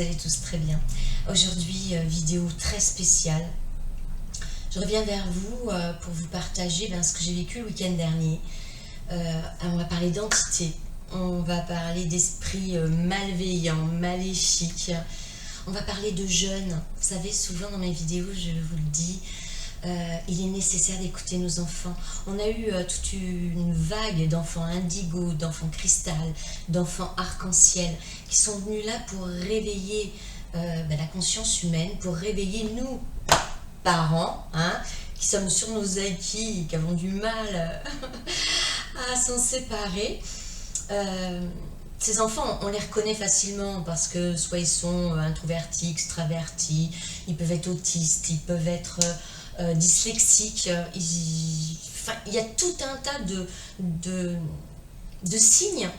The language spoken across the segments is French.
allez tous très bien. Aujourd'hui, vidéo très spéciale. Je reviens vers vous pour vous partager ce que j'ai vécu le week-end dernier. On va parler d'entité, on va parler d'esprit malveillant, maléfique. On va parler de jeûne. Vous savez, souvent dans mes vidéos, je vous le dis, il est nécessaire d'écouter nos enfants. On a eu toute une vague d'enfants indigo, d'enfants cristal, d'enfants arc-en-ciel qui sont venus là pour réveiller la conscience humaine, pour réveiller nous, parents, qui sommes sur nos acquis, qui avons du mal à s'en séparer. Ces enfants, on les reconnaît facilement parce que soit ils sont introvertis, extravertis, ils peuvent être autistes, ils peuvent être dyslexiques, il y a tout un tas de signes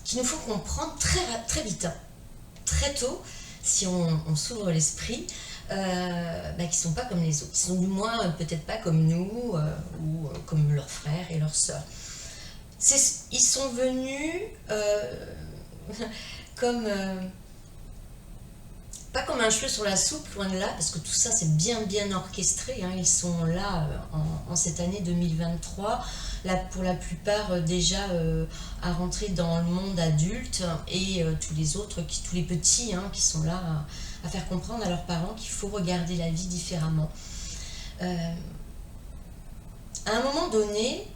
qui nous font comprendre très vite, très tôt, si on s'ouvre l'esprit, qui ne sont pas comme les autres, qui sont du moins peut-être pas comme nous ou comme leurs frères et leurs sœurs. Ils sont venus comme... pas comme un cheveu sur la soupe, loin de là, parce que tout ça c'est bien orchestré, ils sont là en cette année 2023, là, pour la plupart déjà à rentrer dans le monde adulte, et tous les autres, tous les petits qui sont là à faire comprendre à leurs parents qu'il faut regarder la vie différemment. À un moment donné,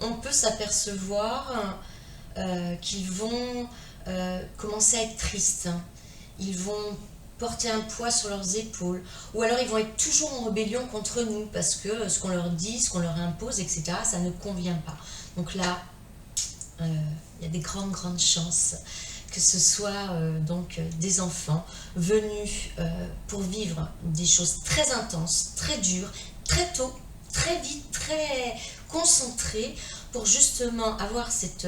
on peut s'apercevoir qu'ils vont commencer à être tristes, ils vont porter un poids sur leurs épaules, ou alors ils vont être toujours en rébellion contre nous, parce que ce qu'on leur dit, ce qu'on leur impose, etc., ça ne convient pas. Donc là, il y a des grandes chances que ce soit des enfants venus pour vivre des choses très intenses, très dures, très tôt, très vite, très concentrées, pour justement avoir cet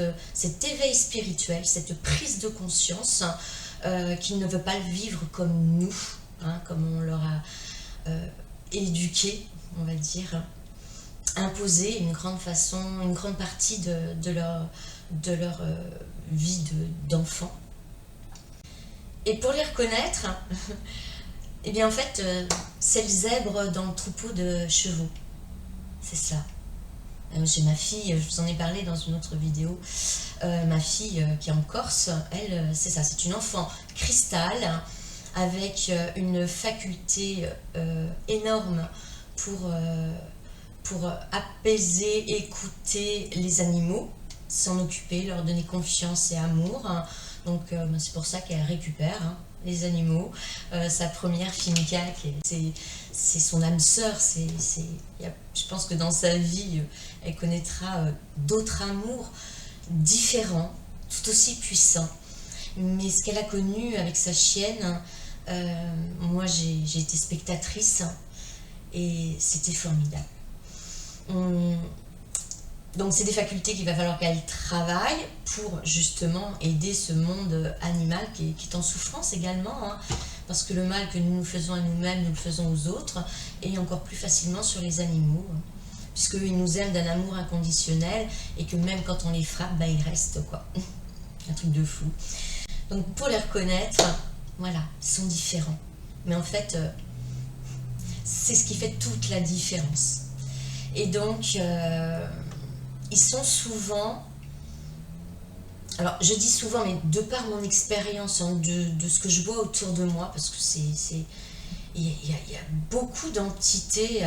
éveil spirituel, cette prise de conscience, qu'ils ne veulent pas le vivre comme nous, comme on leur a éduqué, on va dire, imposé une grande partie de leur vie d'enfant. Et pour les reconnaître, eh bien en fait, c'est le zèbre dans le troupeau de chevaux. C'est ça. J'ai ma fille, je vous en ai parlé dans une autre vidéo, ma fille qui est en Corse, elle, c'est ça, c'est une enfant cristal, avec une faculté énorme pour apaiser, écouter les animaux, s'en occuper, leur donner confiance et amour. Donc c'est pour ça qu'elle récupère les animaux. Sa première Finica, c'est son âme sœur. Je pense que dans sa vie, elle connaîtra d'autres amours différents, tout aussi puissants. Mais ce qu'elle a connu avec sa chienne, moi j'ai été spectatrice et c'était formidable. Donc c'est des facultés qu'il va falloir qu'elle travaille pour justement aider ce monde animal qui est en souffrance également, parce que le mal que nous nous faisons à nous-mêmes, nous le faisons aux autres, et encore plus facilement sur les animaux, puisqu'ils nous aiment d'un amour inconditionnel, et que même quand on les frappe, ils restent, quoi. Un truc de fou. Donc pour les reconnaître, voilà, ils sont différents. Mais en fait, c'est ce qui fait toute la différence. Et donc... ils sont souvent, alors je dis souvent, mais de par mon expérience, de ce que je vois autour de moi, parce que il y a beaucoup d'entités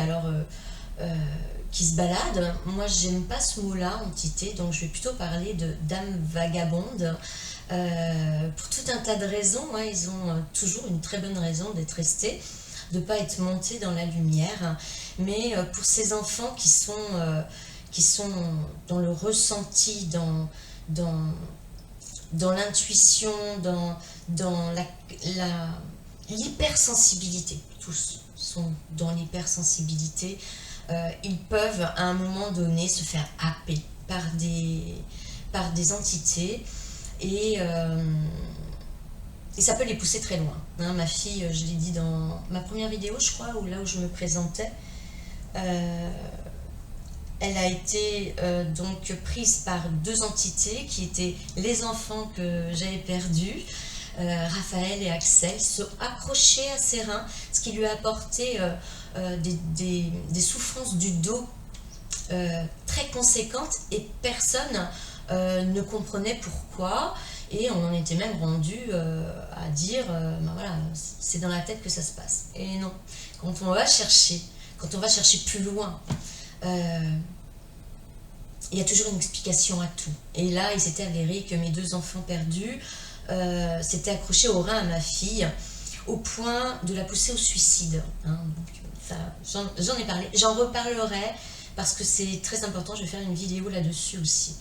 qui se baladent. Moi j'aime pas ce mot-là, entité, donc je vais plutôt parler d'âmes vagabondes, pour tout un tas de raisons. Ils ont toujours une très bonne raison d'être restés, de ne pas être montés dans la lumière, mais pour ces enfants qui sont dans le ressenti, dans l'intuition, dans l'hypersensibilité. Tous sont dans l'hypersensibilité. Ils peuvent à un moment donné se faire happer par des entités, et ça peut les pousser très loin. Ma fille, je l'ai dit dans ma première vidéo, je crois, ou là où je me présentais, elle a été donc prise par deux entités qui étaient les enfants que j'avais perdus, Raphaël et Axel se accrochaient à ses reins, ce qui lui a apporté des souffrances du dos très conséquentes et personne ne comprenait pourquoi. Et on en était même rendu à dire, ben voilà, c'est dans la tête que ça se passe. Et non, quand on va chercher plus loin, il y a toujours une explication à tout. Et là, il s'était avéré que mes 2 enfants perdus s'étaient accrochés au rein à ma fille, au point de la pousser au suicide. Hein. J'en ai parlé, j'en reparlerai, parce que c'est très important, je vais faire une vidéo là-dessus aussi.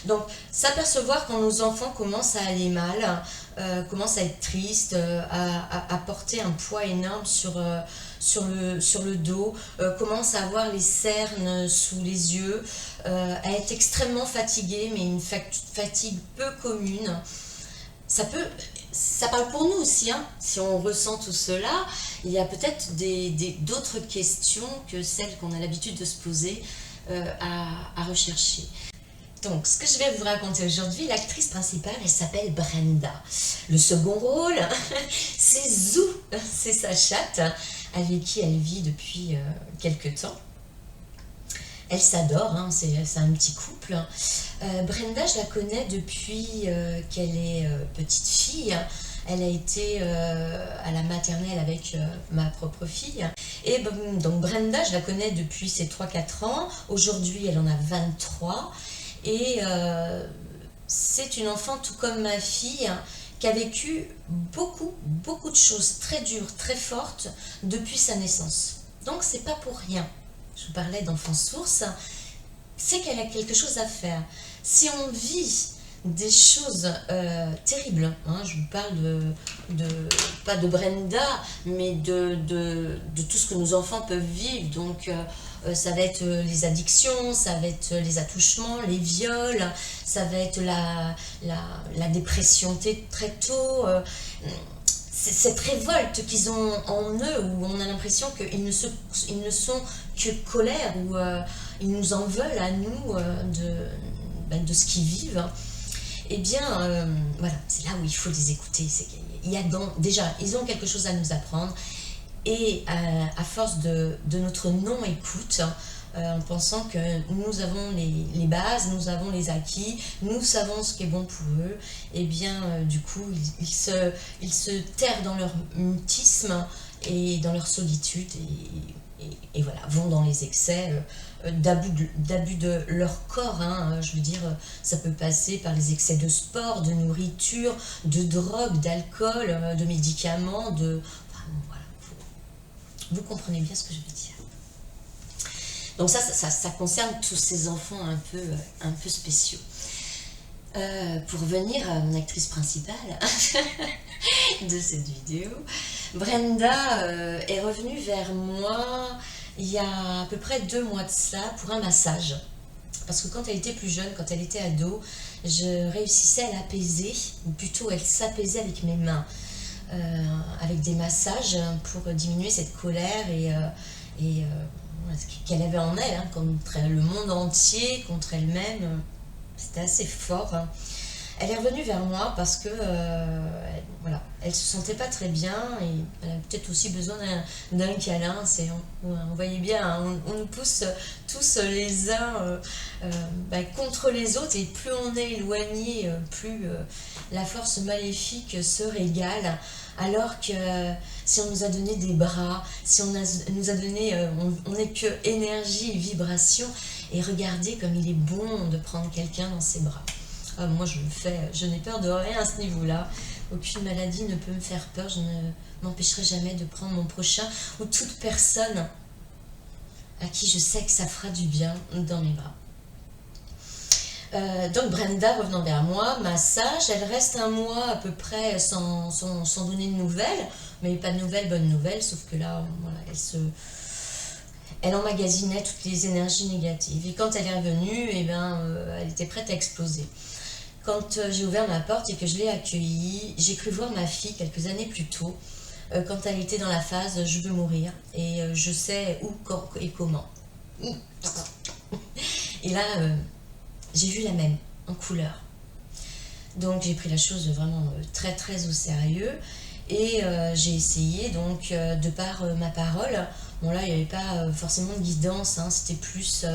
Donc, s'apercevoir quand nos enfants commencent à aller mal, commencent à être tristes, à porter un poids énorme sur le dos, commencent à avoir les cernes sous les yeux, à être extrêmement fatigués, mais une fatigue peu commune. Ça parle pour nous aussi, hein. Si on ressent tout cela, il y a peut-être d'autres questions que celles qu'on a l'habitude de se poser à rechercher. Donc, ce que je vais vous raconter aujourd'hui, l'actrice principale, elle s'appelle Brenda. Le second rôle, c'est Zou, c'est sa chatte, avec qui elle vit depuis quelque temps. Elle s'adore, hein, c'est un petit couple. Brenda, je la connais depuis qu'elle est petite fille. Elle a été à la maternelle avec ma propre fille. Et donc Brenda, je la connais depuis ses 3-4 ans. Aujourd'hui, elle en a 23. Et c'est une enfant, tout comme ma fille, qui a vécu beaucoup de choses très dures, très fortes depuis sa naissance. Donc c'est pas pour rien. Je vous parlais d'enfant source, c'est qu'elle a quelque chose à faire. Si on vit des choses terribles, hein, je vous parle pas de Brenda, mais de tout ce que nos enfants peuvent vivre. Donc ça va être les addictions, ça va être les attouchements, les viols, ça va être la dépression très tôt, cette révolte qu'ils ont en eux, où on a l'impression qu'ils ne sont que colère, ou ils nous en veulent à nous de ce qu'ils vivent. Eh bien, voilà, c'est là où il faut les écouter. Déjà, ils ont quelque chose à nous apprendre. Et à force de notre non-écoute, en pensant que nous avons les bases, nous avons les acquis, nous savons ce qui est bon pour eux, et bien du coup ils se terrent dans leur mutisme et dans leur solitude, et voilà, vont dans les excès d'abus de leur corps, hein. Je veux dire, ça peut passer par les excès de sport, de nourriture, de drogue, d'alcool, de médicaments, voilà. Vous comprenez bien ce que je veux dire. Donc ça concerne tous ces enfants un peu spéciaux. Pour revenir à mon actrice principale de cette vidéo, Brenda est revenue vers moi il y a à peu près 2 mois de cela pour un massage. Parce que quand elle était plus jeune, quand elle était ado, je réussissais à l'apaiser, ou plutôt elle s'apaisait avec mes mains. Avec des massages pour diminuer cette colère et ce qu'elle avait en elle, hein, contre le monde entier, contre elle-même. C'était assez fort. Hein. Elle est revenue vers moi parce que voilà, elle se sentait pas très bien et elle a peut-être aussi besoin d'un câlin. On voyait bien, hein, on nous pousse tous les uns contre les autres, et plus on est éloigné, plus la force maléfique se régale. Alors que si on nous a donné des bras, si nous a donné, on n'est que énergie et vibration, et regardez comme il est bon de prendre quelqu'un dans ses bras. Ah, moi je n'ai peur de rien à ce niveau-là. Aucune maladie ne peut me faire peur, je ne m'empêcherai jamais de prendre mon prochain ou toute personne à qui je sais que ça fera du bien dans mes bras. Donc Brenda revenant vers moi, massage, elle reste 1 mois à peu près sans donner de nouvelles, mais pas de nouvelles, bonnes nouvelles, sauf que là, voilà, elle emmagasinait toutes les énergies négatives. Et quand elle est revenue, eh ben, elle était prête à exploser. Quand j'ai ouvert ma porte et que je l'ai accueillie, j'ai cru voir ma fille quelques années plus tôt, quand elle était dans la phase « je veux mourir » et je sais où, quand et comment. Et là, j'ai vu la même, en couleur. Donc j'ai pris la chose vraiment très très au sérieux et j'ai essayé donc de par ma parole. Bon là il n'y avait pas forcément de guidance, hein, c'était plus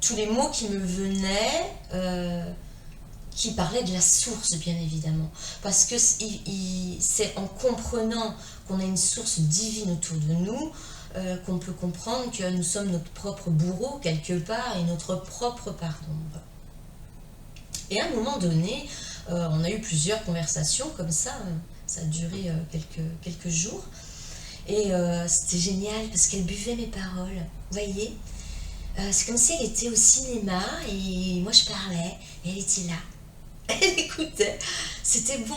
tous les mots qui me venaient, qui parlaient de la source bien évidemment. Parce que c'est en comprenant qu'on a une source divine autour de nous qu'on peut comprendre que nous sommes notre propre bourreau quelque part et notre propre part d'ombre. Et à un moment donné, on a eu plusieurs conversations comme ça a duré quelques jours. Et c'était génial parce qu'elle buvait mes paroles, vous voyez. C'est comme si elle était au cinéma et moi je parlais et elle était là. Elle écoutait. C'était bon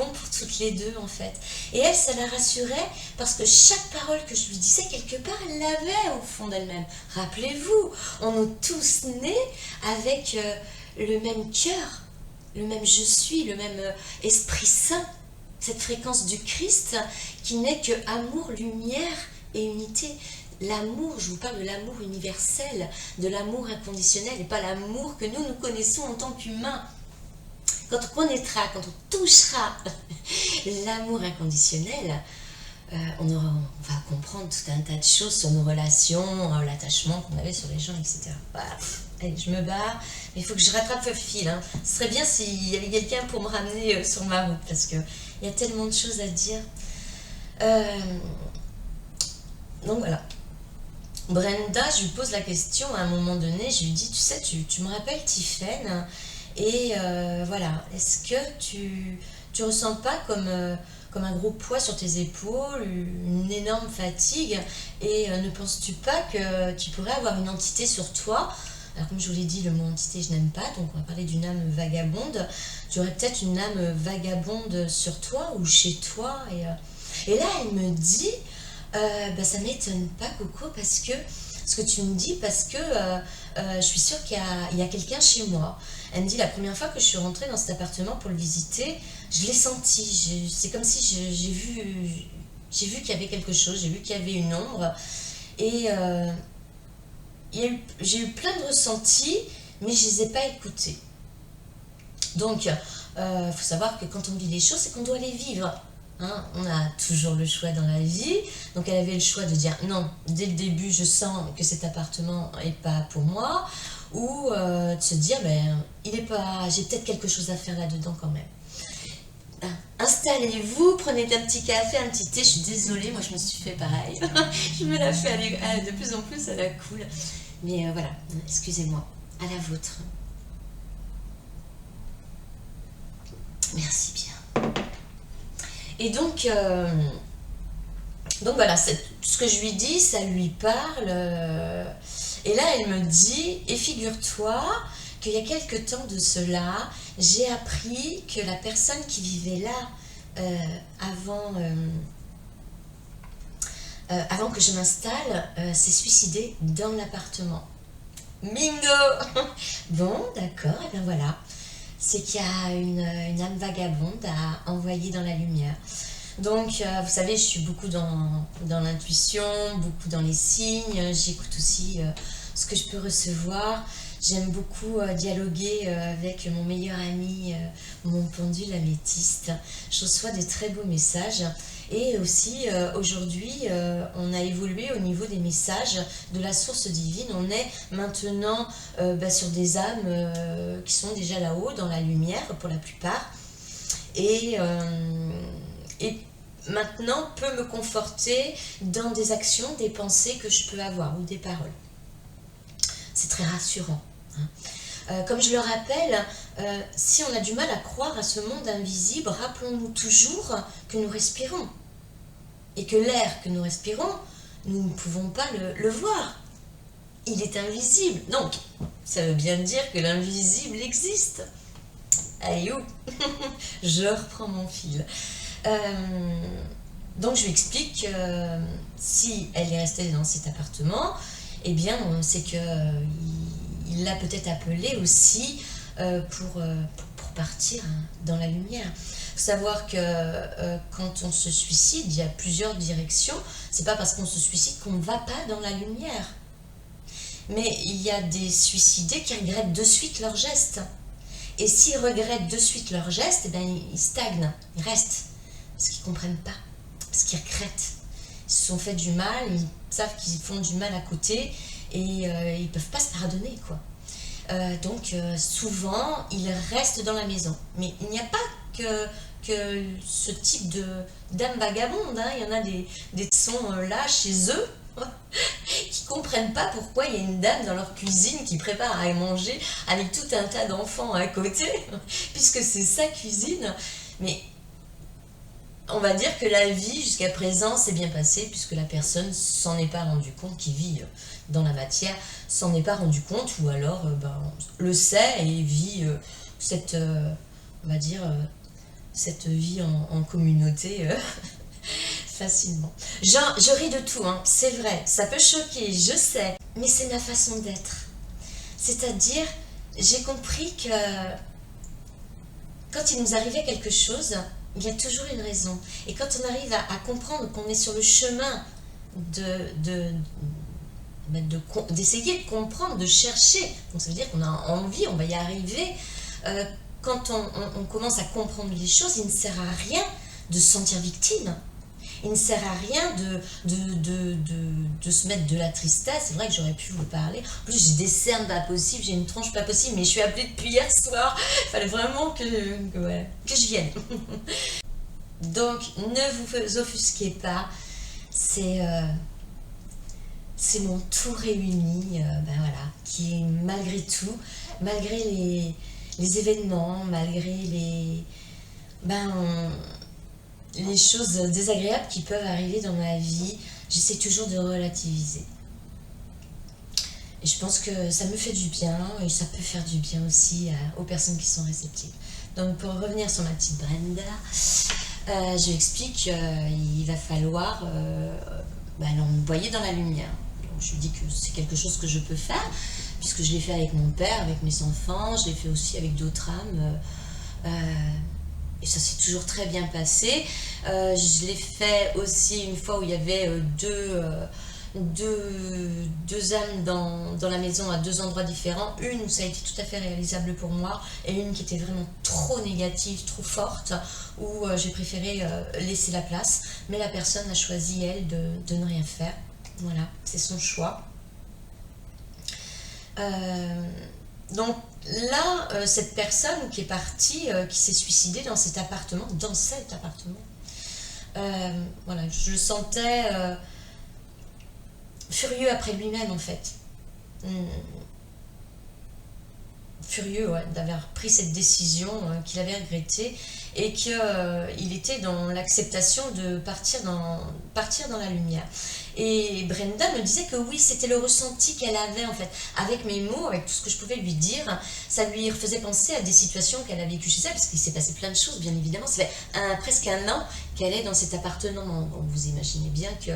pour toutes les deux en fait. Et elle, ça la rassurait parce que chaque parole que je lui disais, quelque part, elle l'avait au fond d'elle-même. Rappelez-vous, on est tous nés avec le même cœur, le même je suis, le même Esprit Saint, cette fréquence du Christ qui n'est que amour, lumière et unité. L'amour, je vous parle de l'amour universel, de l'amour inconditionnel et pas l'amour que nous connaissons en tant qu'humains. Quand on connaîtra, quand on touchera l'amour inconditionnel, on va comprendre tout un tas de choses sur nos relations, l'attachement qu'on avait sur les gens, etc. Voilà. Allez, je me barre, mais il faut que je rattrape le fil. Hein. Ce serait bien s'il y avait quelqu'un pour me ramener sur ma route, parce qu'il y a tellement de choses à dire. Donc voilà. Brenda, je lui pose la question à un moment donné, je lui dis, tu sais, tu me rappelles Tiffaine, et voilà, est-ce que tu ressens pas comme un gros poids sur tes épaules, une énorme fatigue, et ne penses-tu pas que tu pourrais avoir une entité sur toi? Alors comme je vous l'ai dit, le mot entité je n'aime pas, donc on va parler d'une âme vagabonde. Tu aurais peut-être une âme vagabonde sur toi ou chez toi, et là elle me dit, ça m'étonne pas Coco, parce que ce que tu me dis, parce que je suis sûre qu'il y a quelqu'un chez moi. Elle me dit, la première fois que je suis rentrée dans cet appartement pour le visiter, je l'ai senti, c'est comme si j'ai vu qu'il y avait quelque chose, j'ai vu qu'il y avait une ombre, et j'ai eu plein de ressentis, mais je ne les ai pas écoutés. Donc, faut savoir que quand on vit les choses, c'est qu'on doit les vivre. Hein, on a toujours le choix dans la vie. Donc elle avait le choix de dire non, dès le début je sens que cet appartement n'est pas pour moi, ou de se dire il est pas, j'ai peut-être quelque chose à faire là-dedans quand même. Installez-vous, prenez un petit café, un petit thé. Je suis désolée, moi je me suis fait pareil. Je me la fais de plus en plus à la cool. Mais voilà, excusez-moi, à la vôtre. Merci bien. Et donc voilà, ce que je lui dis, ça lui parle. Et là, elle me dit, et figure-toi qu'il y a quelque temps de cela, j'ai appris que la personne qui vivait là avant que je m'installe, s'est suicidée dans l'appartement. Bingo! Bon, d'accord, et bien voilà. C'est qu'il y a une âme vagabonde à envoyer dans la lumière. Donc, vous savez, je suis beaucoup dans l'intuition, beaucoup dans les signes. J'écoute aussi ce que je peux recevoir. J'aime beaucoup dialoguer avec mon meilleur ami, mon pendule améthyste. Je reçois des très beaux messages. Et aussi, aujourd'hui, on a évolué au niveau des messages de la source divine. On est maintenant sur des âmes qui sont déjà là-haut, dans la lumière pour la plupart. Et maintenant peut me conforter dans des actions, des pensées que je peux avoir ou des paroles. C'est très rassurant. Hein. Comme je le rappelle, si on a du mal à croire à ce monde invisible, rappelons-nous toujours que nous respirons. Et que l'air que nous respirons, nous ne pouvons pas le voir. Il est invisible. Donc, ça veut bien dire que l'invisible existe. Allez, où je reprends mon fil. Donc, je lui explique que si elle est restée dans cet appartement, eh bien, c'est qu'il l'a peut-être appelée aussi pour partir dans la lumière. Il faut savoir que quand on se suicide, il y a plusieurs directions. C'est pas parce qu'on se suicide qu'on ne va pas dans la lumière. Mais il y a des suicidés qui regrettent de suite leur geste. Et s'ils regrettent de suite leur geste, eh ben, ils stagnent, ils restent. Parce qu'ils ne comprennent pas, parce qu'ils regrettent. Ils se sont fait du mal, ils savent qu'ils font du mal à côté et ils ne peuvent pas se pardonner, quoi. Donc souvent, ils restent dans la maison. Mais il n'y a pas que ce type d'âme vagabonde, hein. Il y en a des qui sont là chez eux, qui comprennent pas pourquoi il y a une dame dans leur cuisine qui prépare à manger avec tout un tas d'enfants à côté, puisque c'est sa cuisine. Mais on va dire que la vie jusqu'à présent s'est bien passée, puisque la personne s'en est pas rendu compte, qui vit dans la matière, s'en est pas rendu compte, ou alors le sait et vit cette, on va dire, cette vie en communauté facilement. Je ris de tout, hein, c'est vrai, ça peut choquer, je sais, mais c'est ma façon d'être. C'est-à-dire, j'ai compris que quand il nous arrivait quelque chose, il y a toujours une raison. Et quand on arrive à comprendre qu'on est sur le chemin d'essayer de comprendre, de chercher, donc ça veut dire qu'on a envie, on va y arriver, quand on commence à comprendre les choses, il ne sert à rien de se sentir victime. Il ne sert à rien de se mettre de la tristesse. C'est vrai que j'aurais pu vous parler. En plus, j'ai des cernes pas possibles, j'ai une tronche pas possible, mais je suis appelée depuis hier soir. Il fallait vraiment que je vienne. Donc, ne vous offusquez pas. C'est mon tout réuni, voilà, qui est malgré tout, malgré les événements, malgré les choses désagréables qui peuvent arriver dans ma vie, j'essaie toujours de relativiser. Et je pense que ça me fait du bien et ça peut faire du bien aussi aux personnes qui sont réceptives. Donc pour revenir sur ma petite Brenda, je lui explique qu'il va falloir l'envoyer dans la lumière. Donc je lui dis que c'est quelque chose que je peux faire, puisque je l'ai fait avec mon père, avec mes enfants, je l'ai fait aussi avec d'autres âmes. Et ça s'est toujours très bien passé. Je l'ai fait aussi une fois où il y avait deux âmes dans la maison à deux endroits différents. Une où ça a été tout à fait réalisable pour moi et une qui était vraiment trop négative, trop forte, où j'ai préféré laisser la place. Mais la personne a choisi, elle, de ne rien faire. Voilà, c'est son choix. Donc là, cette personne qui est partie, qui s'est suicidée dans cet appartement, voilà, je le sentais furieux après lui-même en fait. Furieux d'avoir pris cette décision qu'il avait regrettée et qu'il était dans l'acceptation de partir dans la lumière. Et Brenda me disait que oui, c'était le ressenti qu'elle avait en fait. Avec mes mots, avec tout ce que je pouvais lui dire, ça lui faisait penser à des situations qu'elle a vécues chez elle, parce qu'il s'est passé plein de choses, bien évidemment. Ça fait presque un an qu'elle est dans cet appartement. Donc vous imaginez bien que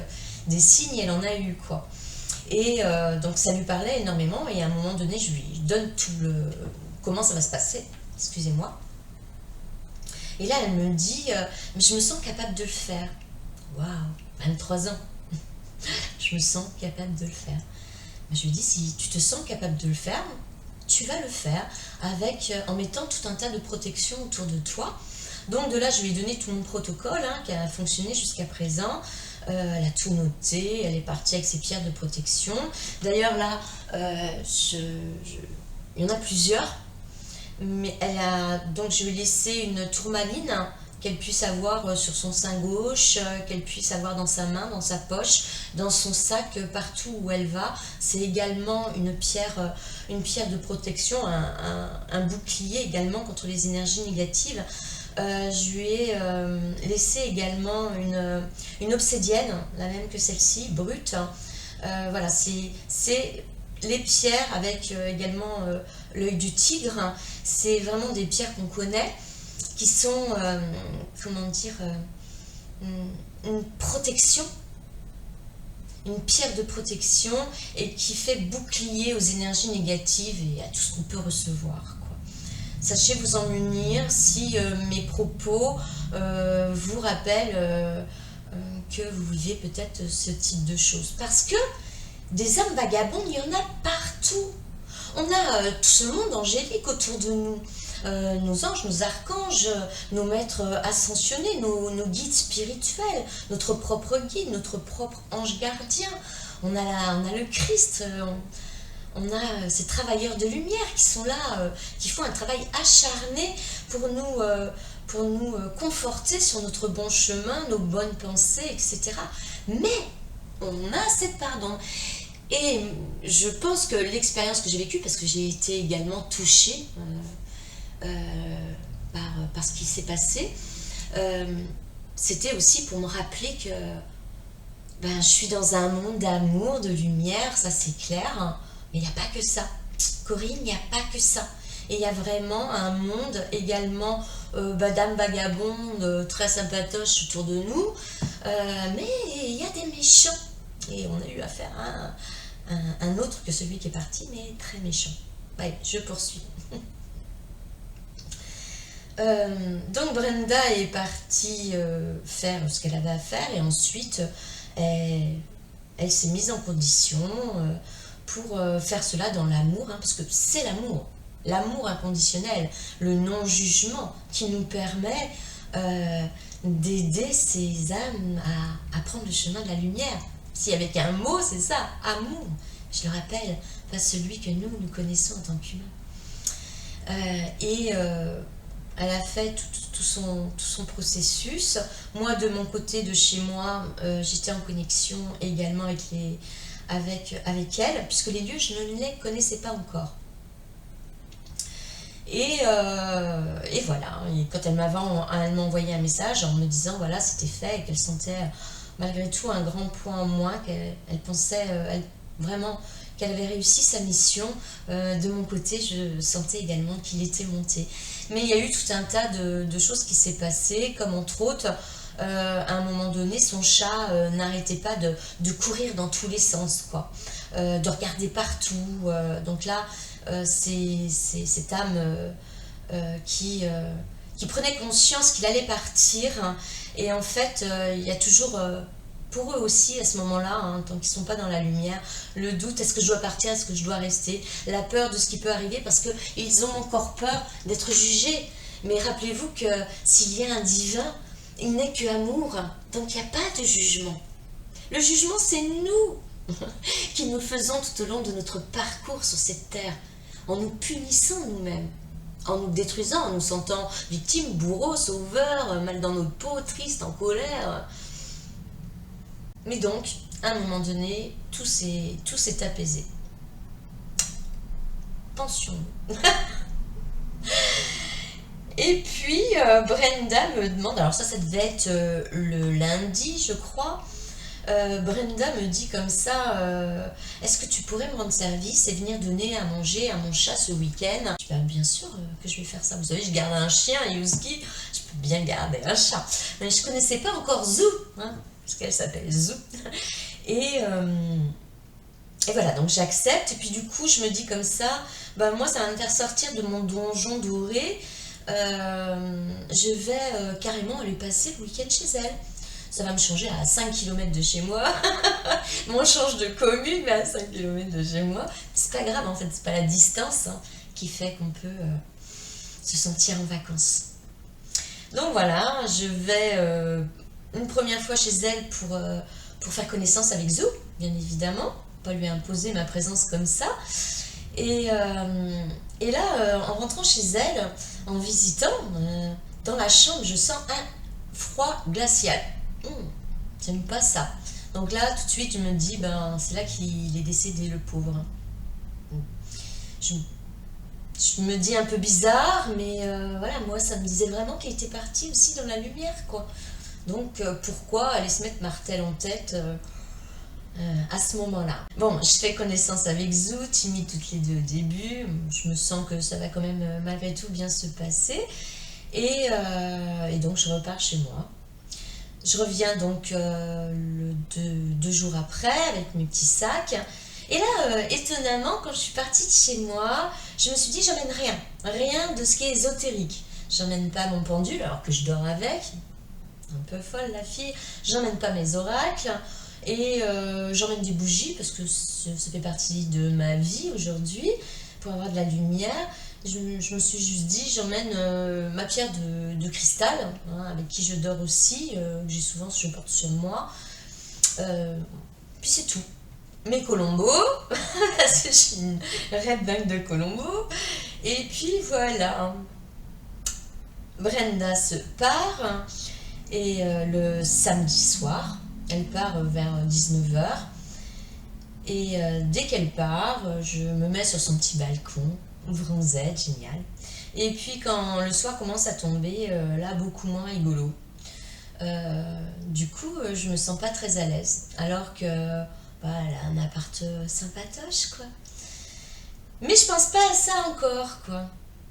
des signes, elle en a eu, quoi. Et donc ça lui parlait énormément, et à un moment donné, je lui donne comment ça va se passer, excusez-moi. Et là, elle me dit, mais je me sens capable de le faire. Waouh, 23 ans. Je me sens capable de le faire. Je lui dis, si tu te sens capable de le faire, tu vas le faire en mettant tout un tas de protections autour de toi. Donc de là, je lui ai donné tout mon protocole qui a fonctionné jusqu'à présent. Elle a tout noté, elle est partie avec ses pierres de protection. D'ailleurs là, il y en a plusieurs, mais donc je lui ai laissé une tourmaline qu'elle puisse avoir sur son sein gauche, qu'elle puisse avoir dans sa main, dans sa poche, dans son sac, partout où elle va. C'est également une pierre de protection, un bouclier également contre les énergies négatives. Je lui ai laissé également une obsidienne, la même que celle-ci, brute. Voilà, c'est les pierres avec également l'œil du tigre. C'est vraiment des pierres qu'on connaît, qui sont, une protection, une pierre de protection, et qui fait bouclier aux énergies négatives et à tout ce qu'on peut recevoir, quoi. Sachez vous en munir si mes propos vous rappellent que vous vivez peut-être ce type de choses. Parce que des âmes vagabondes, il y en a partout. On a tout ce monde angélique autour de nous. Nos anges, nos archanges, nos maîtres ascensionnés, nos guides spirituels, notre propre guide, notre propre ange gardien. On a le Christ, on a ces travailleurs de lumière qui sont là, qui font un travail acharné pour nous conforter sur notre bon chemin, nos bonnes pensées, etc. Mais on a cette pardon. Et je pense que l'expérience que j'ai vécue, parce que j'ai été également touchée par ce qui s'est passé, c'était aussi pour me rappeler que je suis dans un monde d'amour, de lumière, ça c'est clair, mais il n'y a pas que ça. Corinne, il n'y a pas que ça. Et il y a vraiment un monde également d'âmes vagabondes très sympatoches autour de nous, mais il y a des méchants. Et on a eu affaire à un autre que celui qui est parti, mais très méchant. Ouais, je poursuis. Donc Brenda est partie faire ce qu'elle avait à faire, et ensuite elle s'est mise en condition pour faire cela dans l'amour, parce que c'est l'amour inconditionnel, le non-jugement qui nous permet d'aider ces âmes à prendre le chemin de la lumière. Si avec un mot, c'est ça, amour, je le rappelle, pas celui que nous connaissons en tant qu'humains. Elle a fait tout son processus. Moi, de mon côté, de chez moi, j'étais en connexion également avec elle, puisque les lieux, je ne les connaissais pas encore. Et voilà, et quand elle m'a envoyé un message en me disant, voilà, c'était fait, et qu'elle sentait malgré tout un grand point en moins, qu'elle pensait vraiment qu'elle avait réussi sa mission. De mon côté, je sentais également qu'il était monté. Mais il y a eu tout un tas de choses qui s'est passé, comme entre autres, à un moment donné, son chat n'arrêtait pas de courir dans tous les sens, quoi, de regarder partout. Donc là, c'est cette âme qui prenait conscience qu'il allait partir. Et en fait, il y a toujours... pour eux aussi, à ce moment-là, tant qu'ils ne sont pas dans la lumière, le doute, est-ce que je dois partir, est-ce que je dois rester, la peur de ce qui peut arriver, parce qu'ils ont encore peur d'être jugés. Mais rappelez-vous que s'il y a un divin, il n'est que amour, donc il n'y a pas de jugement. Le jugement, c'est nous qui nous faisons tout au long de notre parcours sur cette terre, en nous punissant nous-mêmes, en nous détruisant, en nous sentant victimes, bourreaux, sauveurs, mal dans notre peau, tristes, en colère. Mais donc, à un moment donné, tout s'est apaisé. Pensions-nous. Et puis, Brenda me demande, alors ça devait être le lundi, je crois. Brenda me dit comme ça, est-ce que tu pourrais me rendre service et venir donner à manger à mon chat ce week-end? Je dis, bien sûr que je vais faire ça. Vous savez, je garde un chien, Yuski, je peux bien garder un chat. Mais je ne connaissais pas encore Zou, parce qu'elle s'appelle Zou. Et voilà, donc j'accepte. Et puis du coup, je me dis comme ça, moi, ça va me faire sortir de mon donjon doré. Je vais carrément aller passer le week-end chez elle. Ça va me changer à 5 km de chez moi. On change de commune, mais à 5 km de chez moi. C'est pas grave, en fait, c'est pas la distance qui fait qu'on peut se sentir en vacances. Donc voilà, je vais une première fois chez elle pour faire connaissance avec Zou, bien évidemment, pas lui imposer ma présence comme ça. Et là, en rentrant chez elle, en visitant, dans la chambre, je sens un froid glacial. J'aime pas ça. Donc là, tout de suite, je me dis, c'est là qu'il est décédé, le pauvre. Je me dis un peu bizarre, mais voilà, moi, ça me disait vraiment qu'il était parti aussi dans la lumière, quoi. Donc, pourquoi aller se mettre Martel en tête à ce moment-là? Bon, je fais connaissance avec Zou, timide toutes les deux au début. Je me sens que ça va quand même, malgré tout, bien se passer. Et donc, je repars chez moi. Je reviens donc deux jours après avec mes petits sacs. Et là, étonnamment, quand je suis partie de chez moi, je me suis dit, j'emmène rien de ce qui est ésotérique. J'emmène pas mon pendule, alors que je dors avec. Un peu folle, la fille. J'emmène pas mes oracles. Et j'emmène des bougies parce que ça fait partie de ma vie aujourd'hui, pour avoir de la lumière. Je me suis juste dit, j'emmène ma pierre de cristal, hein, avec qui je dors aussi, que j'ai souvent, je porte sur moi. Puis c'est tout. Mes colombos, parce que je suis une red dingue de colombos. Et puis voilà, Brenda se part, et le samedi soir, elle part vers 19h. Et dès qu'elle part, je me mets sur son petit balcon, bronzette, génial. Et puis quand le soir commence à tomber, là, beaucoup moins rigolo. Du coup, je me sens pas très à l'aise. Alors que, voilà, un appart sympatoche, quoi. Mais je pense pas à ça encore, quoi.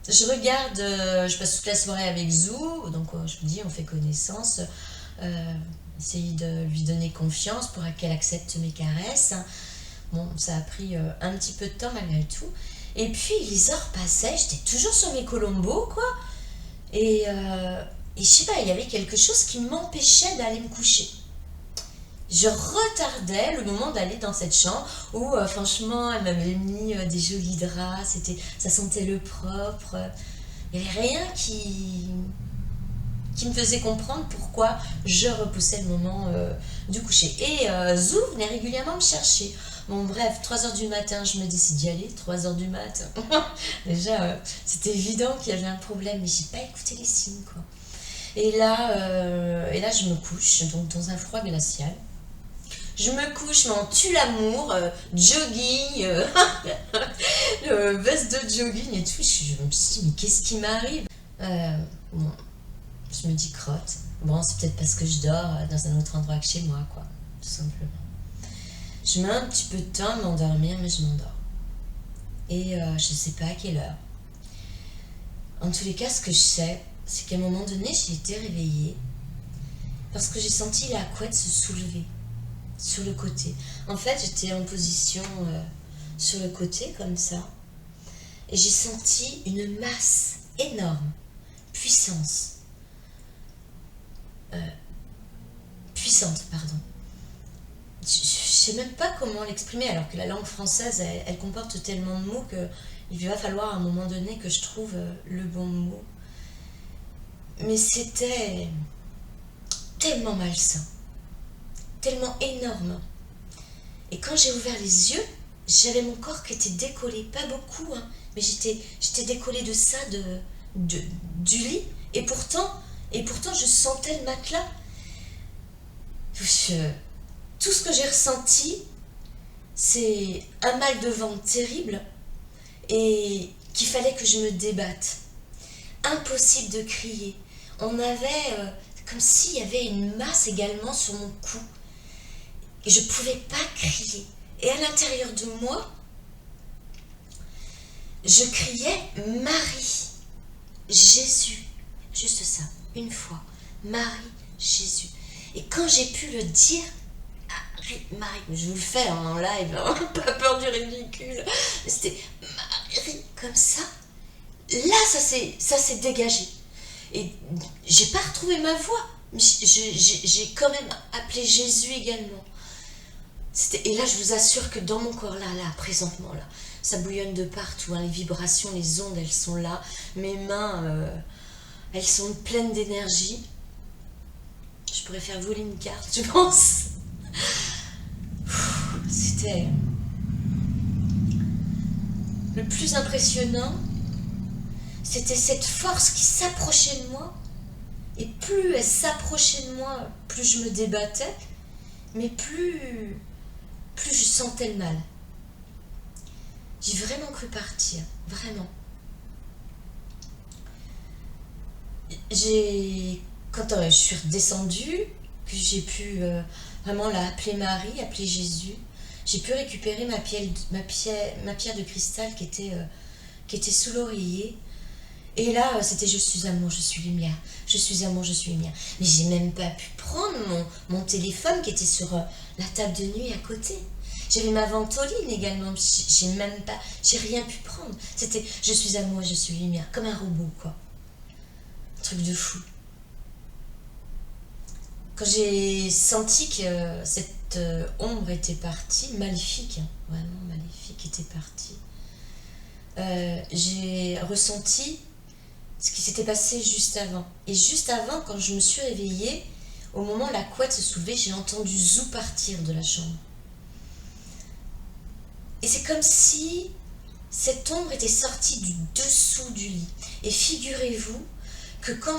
Je regarde, je passe toute la soirée avec Zou, donc je me dis, on fait connaissance. Essayer de lui donner confiance pour qu'elle accepte mes caresses. Bon, ça a pris un petit peu de temps malgré tout. Et puis les heures passaient, j'étais toujours sur mes colombos, quoi. Et je sais pas, il y avait quelque chose qui m'empêchait d'aller me coucher. Je retardais le moment d'aller dans cette chambre où, franchement, elle m'avait mis des jolis draps, ça sentait le propre. Il n'y avait rien qui me faisait comprendre pourquoi je repoussais le moment du coucher. Et Zou venait régulièrement me chercher. Bon, bref, 3h du matin, je me décide d'y aller, 3h du matin. Déjà, c'était évident qu'il y avait un problème, mais j'ai pas écouté les signes, quoi. Et là, je me couche, donc dans un froid glacial. Je me couche, mais en tue l'amour, jogging, veste de jogging et tout. Je me suis dit, mais qu'est-ce qui m'arrive? Bon, je me dis crotte. Bon, c'est peut-être parce que je dors dans un autre endroit que chez moi, quoi, tout simplement. Je mets un petit peu de temps à m'endormir, mais je m'endors. Et je sais pas à quelle heure. En tous les cas, ce que je sais, c'est qu'à un moment donné, j'ai été réveillée parce que j'ai senti la couette se soulever sur le côté. En fait, j'étais en position sur le côté, comme ça. Et j'ai senti une masse énorme, puissante, pardon. Je sais même pas comment l'exprimer, alors que la langue française, elle comporte tellement de mots qu'il va falloir à un moment donné que je trouve le bon mot. Mais c'était tellement malsain, tellement énorme. Et quand j'ai ouvert les yeux, j'avais mon corps qui était décollé, pas beaucoup, hein, mais j'étais décollée de ça, du lit. Et pourtant, je sentais le matelas. Tout ce que j'ai ressenti, c'est un mal de ventre terrible et qu'il fallait que je me débatte. Impossible de crier. On avait comme s'il y avait une masse également sur mon cou. Et je ne pouvais pas crier. Et à l'intérieur de moi, je criais Marie, Jésus. Juste ça, une fois. Marie, Jésus. Et quand j'ai pu le dire, Marie, je vous le fais en live, hein, pas peur du ridicule. C'était Marie, comme ça. Là, ça s'est dégagé. Et j'ai pas retrouvé ma voix. Mais j'ai quand même appelé Jésus également. Et là, je vous assure que dans mon corps, là, présentement, là, ça bouillonne de partout. Hein, les vibrations, les ondes, elles sont là. Mes mains, elles sont pleines d'énergie. Je pourrais faire voler une carte, je pense. C'était le plus impressionnant. C'était cette force qui s'approchait de moi. Et plus elle s'approchait de moi, plus je me débattais. Mais plus je sentais le mal. J'ai vraiment cru partir. Vraiment. Quand je suis redescendue, que j'ai pu vraiment appeler Marie, appeler Jésus, j'ai pu récupérer ma pierre de cristal qui était sous l'oreiller. Et là, c'était je suis amour, je suis lumière. Je suis amour, je suis lumière. Mais j'ai même pas pu prendre mon téléphone qui était sur la table de nuit à côté. J'avais ma ventoline également. J'ai rien pu prendre. C'était je suis amour, je suis lumière. Comme un robot, quoi. Un truc de fou. Quand j'ai senti que cette ombre était partie, maléfique, hein, vraiment maléfique était partie, j'ai ressenti ce qui s'était passé juste avant. Et juste avant, quand je me suis réveillée, au moment où la couette se soulevait, j'ai entendu Zou partir de la chambre. Et c'est comme si cette ombre était sortie du dessous du lit. Et figurez-vous que quand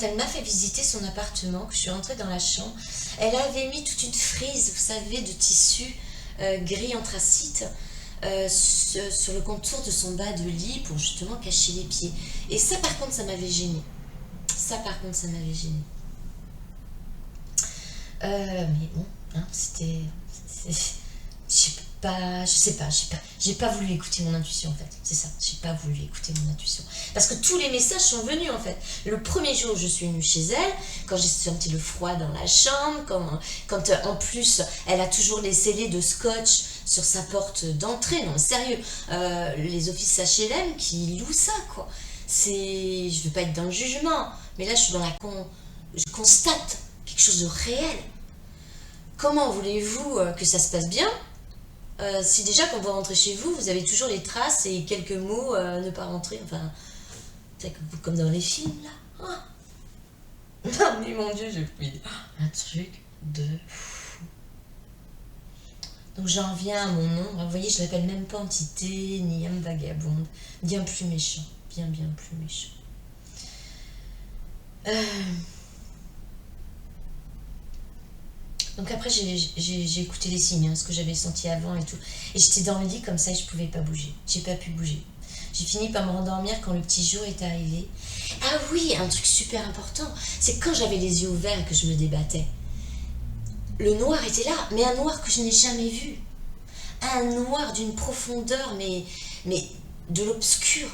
elle m'a fait visiter son appartement, que je suis rentrée dans la chambre, elle avait mis toute une frise, vous savez, de tissu gris anthracite sur le contour de son bas de lit pour justement cacher les pieds. Et ça, par contre, ça m'avait gênée. Ça, par contre, ça m'avait gênée. Mais bon, hein, j'ai pas voulu écouter mon intuition en fait, c'est ça, j'ai pas voulu écouter mon intuition. Parce que tous les messages sont venus en fait. Le premier jour où je suis venue chez elle, quand j'ai senti le froid dans la chambre, quand en plus elle a toujours les scellés de scotch sur sa porte d'entrée, non sérieux, les offices HLM qui louent ça quoi. Je veux pas être dans le jugement, mais là je suis je constate quelque chose de réel. Comment voulez-vous que ça se passe bien si déjà quand vous rentrez chez vous, vous avez toujours les traces et quelques mots ne pas rentrer, enfin, comme dans les films là. Oh. Non mais mon Dieu, j'ai pris un truc de fou. Donc j'en viens à mon ombre, vous voyez, je l'appelle même pas entité, ni âme vagabonde, bien plus méchant, bien plus méchant. Donc après j'ai écouté les signes, hein, ce que j'avais senti avant et tout. Et j'étais dans le lit comme ça et je pouvais pas bouger. J'ai pas pu bouger. J'ai fini par me rendormir quand le petit jour est arrivé. Ah oui, un truc super important, c'est quand j'avais les yeux ouverts et que je me débattais. Le noir était là, mais un noir que je n'ai jamais vu. Un noir d'une profondeur, mais de l'obscur.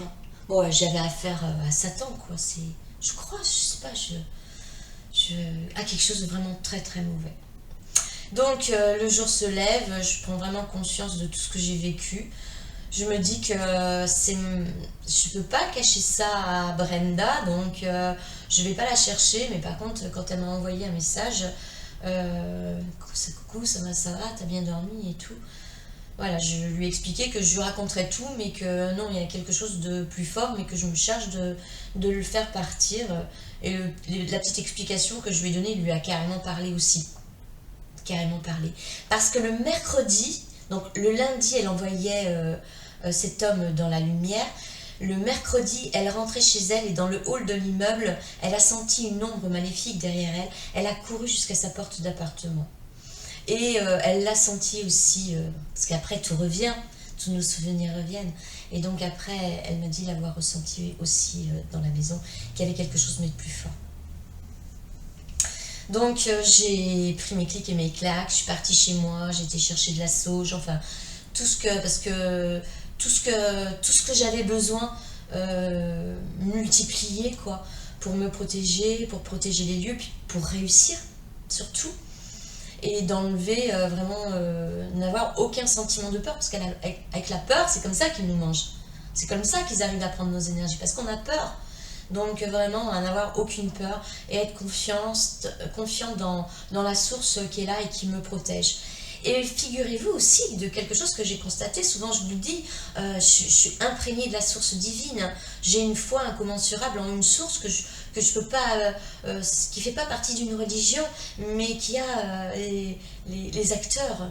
Bon, ouais, j'avais affaire à Satan, quoi. Je crois, je sais pas, à quelque chose de vraiment très très mauvais. Donc le jour se lève, je prends vraiment conscience de tout ce que j'ai vécu. Je me dis que je peux pas cacher ça à Brenda, donc je vais pas la chercher. Mais par contre, quand elle m'a envoyé un message, coucou, ça va, t'as bien dormi et tout. Voilà, je lui ai expliqué que je lui raconterais tout, mais que non, il y a quelque chose de plus fort, mais que je me charge de le faire partir. Et la petite explication que je lui ai donnée, il lui a carrément parlé aussi. Carrément parlé. Parce que le mercredi, donc le lundi, elle envoyait cet homme dans la lumière. Le mercredi, elle rentrait chez elle et dans le hall de l'immeuble, elle a senti une ombre maléfique derrière elle. Elle a couru jusqu'à sa porte d'appartement. Et elle l'a senti aussi, parce qu'après tout revient, tous nos souvenirs reviennent. Et donc après, elle m'a dit l'avoir ressenti aussi dans la maison, qu'il y avait quelque chose mais de plus fort. Donc j'ai pris mes clics et mes claques, je suis partie chez moi, j'ai été chercher de la sauge, enfin tout ce que j'avais besoin multiplié quoi, pour me protéger, pour protéger les lieux, puis pour réussir surtout. Et d'enlever vraiment, n'avoir aucun sentiment de peur, parce qu'avec la peur, c'est comme ça qu'ils nous mangent. C'est comme ça qu'ils arrivent à prendre nos énergies, parce qu'on a peur. Donc vraiment, à n'avoir aucune peur et être confiante dans la source qui est là et qui me protège. Et figurez-vous aussi de quelque chose que j'ai constaté, souvent je vous le dis, je suis imprégnée de la source divine. J'ai une foi incommensurable en une source que je peux pas, qui fait pas partie d'une religion, mais qui a les acteurs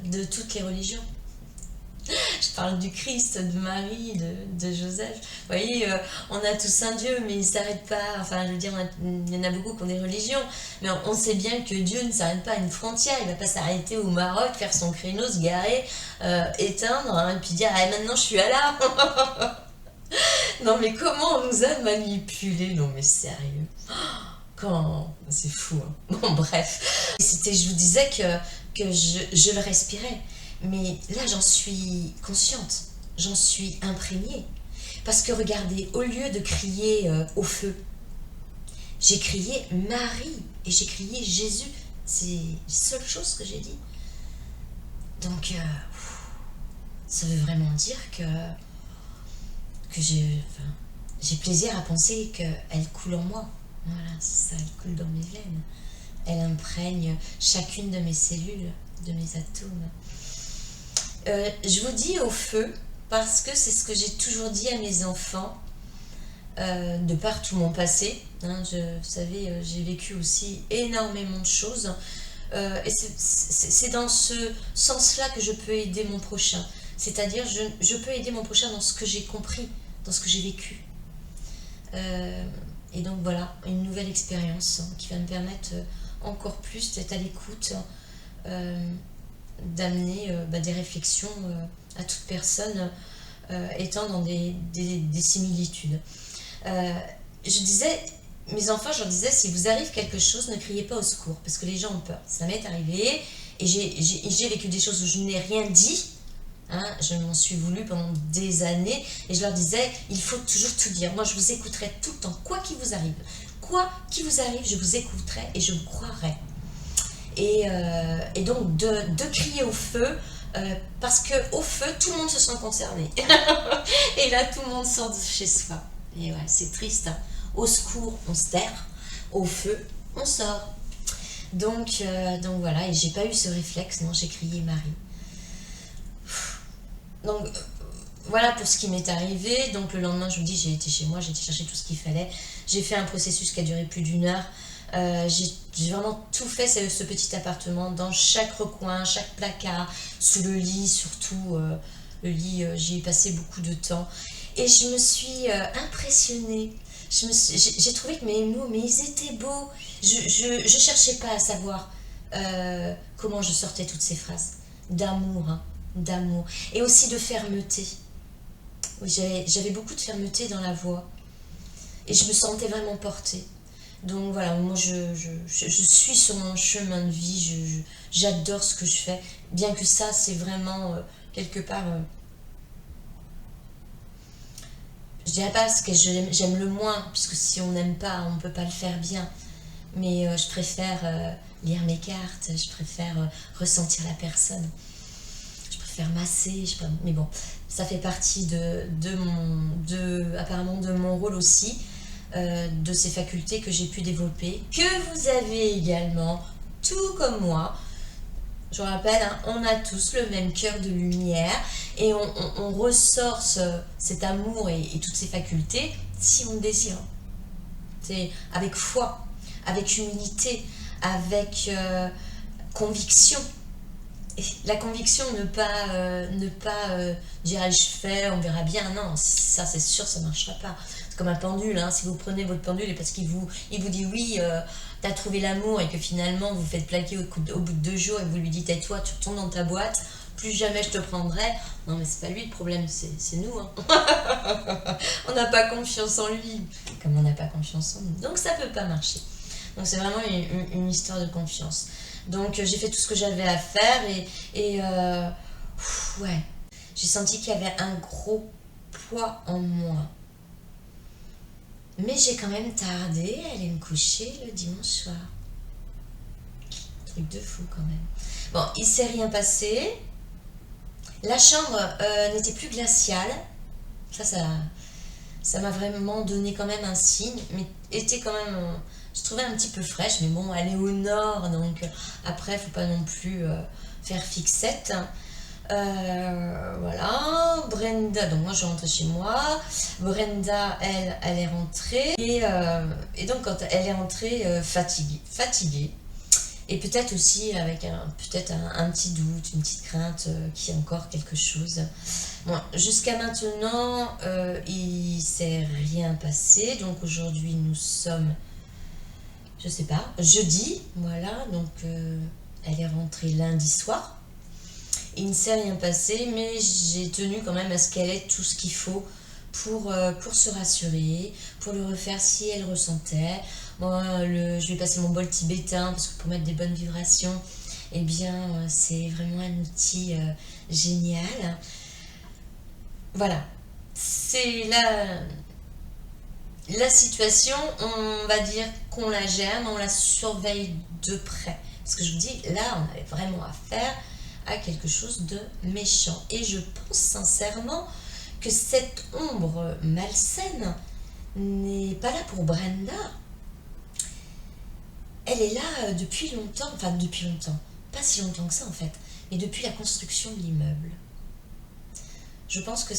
de toutes les religions. Je parle du Christ, de Marie, de Joseph. Vous voyez, on a tous un Dieu, mais il ne s'arrête pas. Enfin, je veux dire, il y en a beaucoup qui ont des religions, mais on sait bien que Dieu ne s'arrête pas à une frontière. Il ne va pas s'arrêter au Maroc, faire son créneau, se garer, éteindre, hein, et puis dire ah, maintenant je suis à là. Non, mais comment on nous a manipulés? Non, mais sérieux. C'est fou. Hein. Bon, bref. Je vous disais que je le respirais. Mais là, j'en suis consciente, j'en suis imprégnée. Parce que regardez, au lieu de crier au feu, j'ai crié Marie et j'ai crié Jésus. C'est la seule chose que j'ai dit. Donc, ça veut vraiment dire que j'ai plaisir à penser qu'elle coule en moi. Voilà, c'est ça, elle coule dans mes veines. Elle imprègne chacune de mes cellules, de mes atomes. Je vous dis au feu parce que c'est ce que j'ai toujours dit à mes enfants, de par tout mon passé. Hein, vous savez, j'ai vécu aussi énormément de choses. Et c'est dans ce sens-là que je peux aider mon prochain. C'est-à-dire, je peux aider mon prochain dans ce que j'ai compris, dans ce que j'ai vécu. Et donc voilà, une nouvelle expérience qui va me permettre encore plus d'être à l'écoute, d'amener des réflexions à toute personne étant dans des similitudes. Je disais, mes enfants, je leur disais, si vous arrive quelque chose, ne criez pas au secours, parce que les gens ont peur. Ça m'est arrivé, et j'ai vécu des choses où je n'ai rien dit, hein, je m'en suis voulu pendant des années, et je leur disais, il faut toujours tout dire. Moi, je vous écouterai tout le temps, quoi qu'il vous arrive. Quoi qu'il vous arrive, je vous écouterai et je vous croirai. Et donc, de crier au feu, parce qu'au feu, tout le monde se sent concerné. Et là, tout le monde sort de chez soi. Et ouais, c'est triste, hein. Au secours, on se terre. Au feu, on sort. Donc voilà, et j'ai pas eu ce réflexe, non, j'ai crié Marie. Donc voilà pour ce qui m'est arrivé. Donc le lendemain, je vous dis, j'ai été chez moi, j'ai été chercher tout ce qu'il fallait. J'ai fait un processus qui a duré plus d'1 heure. J'ai vraiment tout fait, ce petit appartement, dans chaque recoin, chaque placard, sous le lit surtout. Le lit, j'y ai passé beaucoup de temps. Et je me suis impressionnée. J'ai trouvé que mes mots, mais ils étaient beaux. Je cherchais pas à savoir comment je sortais toutes ces phrases. D'amour, hein, d'amour. Et aussi de fermeté. Oui, j'avais beaucoup de fermeté dans la voix. Et je me sentais vraiment portée. Donc voilà, moi je suis sur mon chemin de vie, j'adore ce que je fais, bien que ça c'est vraiment quelque part, je dirais pas ce que j'aime le moins, puisque si on n'aime pas, on ne peut pas le faire bien, mais je préfère lire mes cartes, je préfère ressentir la personne, je préfère masser, mais bon, ça fait partie apparemment de mon rôle aussi. De ces facultés que j'ai pu développer, que vous avez également, tout comme moi. Je vous rappelle, hein, on a tous le même cœur de lumière et on ressort cet amour et toutes ces facultés si on le désire. C'est avec foi, avec humilité, avec conviction. Et la conviction, ne pas dire allez, je fais, on verra bien. Non, ça c'est sûr, ça ne marchera pas. C'est comme un pendule, hein. Si vous prenez votre pendule et parce qu'il vous dit oui, t'as trouvé l'amour et que finalement vous faites plaquer au bout de 2 jours et vous lui dites et toi tu retournes dans ta boîte, plus jamais je te prendrai. Non mais c'est pas lui le problème, c'est nous, hein. On n'a pas confiance en lui, comme on n'a pas confiance en nous. Donc ça peut pas marcher. Donc c'est vraiment une histoire de confiance. Donc j'ai fait tout ce que j'avais à faire et ouais, j'ai senti qu'il y avait un gros poids en moi. Mais j'ai quand même tardé à aller me coucher le dimanche soir. Truc de fou quand même. Bon, il s'est rien passé. La chambre n'était plus glaciale. Ça m'a vraiment donné quand même un signe, mais était quand même, je trouvais un petit peu fraîche, mais bon, elle est au nord, donc après, faut pas non plus faire fixette. Voilà, Brenda, donc moi je rentre chez moi, Brenda, elle est rentrée, et donc quand elle est rentrée fatiguée, et peut-être aussi avec un petit doute, une petite crainte qu'il y a encore quelque chose. Bon, jusqu'à maintenant, il s'est rien passé, donc aujourd'hui nous sommes, je sais pas, jeudi, voilà, donc elle est rentrée lundi soir. Il ne s'est rien passé, mais j'ai tenu quand même à ce qu'elle ait tout ce qu'il faut pour se rassurer, pour le refaire si elle ressentait. Moi, je lui ai passé mon bol tibétain, parce que pour mettre des bonnes vibrations, eh bien, c'est vraiment un outil génial. Voilà, c'est la situation, on va dire qu'on la gère, mais on la surveille de près. Parce que je vous dis, là, on avait vraiment affaire à quelque chose de méchant. Et je pense sincèrement que cette ombre malsaine n'est pas là pour Brenda. elle est là depuis longtemps, enfin depuis longtemps, pas si longtemps que ça en fait, mais depuis la construction de l'immeuble. Je pense que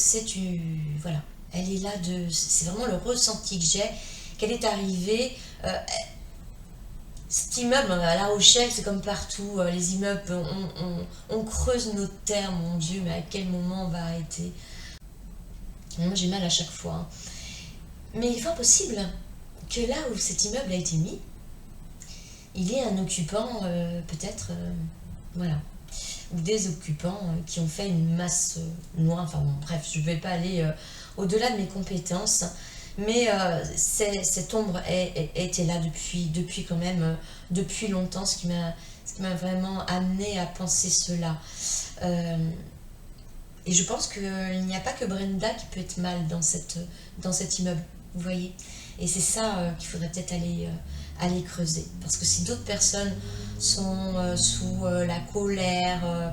voilà, elle est là c'est vraiment le ressenti que j'ai, qu'elle est arrivée. Cet immeuble à La Rochelle, c'est comme partout, les immeubles, on creuse notre terre, mon Dieu, mais à quel moment on va arrêter? Moi j'ai mal à chaque fois, hein. Mais il est fort possible que là où cet immeuble a été mis, il y ait un occupant, peut-être, voilà, ou des occupants qui ont fait une masse noire. Enfin bon, bref, je ne vais pas aller au-delà de mes compétences, mais cette ombre était là depuis quand même, depuis longtemps, ce qui m'a vraiment amené à penser cela. Et je pense qu'il n'y a pas que Brenda qui peut être mal dans cet immeuble, vous voyez. Et c'est ça qu'il faudrait peut-être aller creuser. Parce que si d'autres personnes sont sous la colère,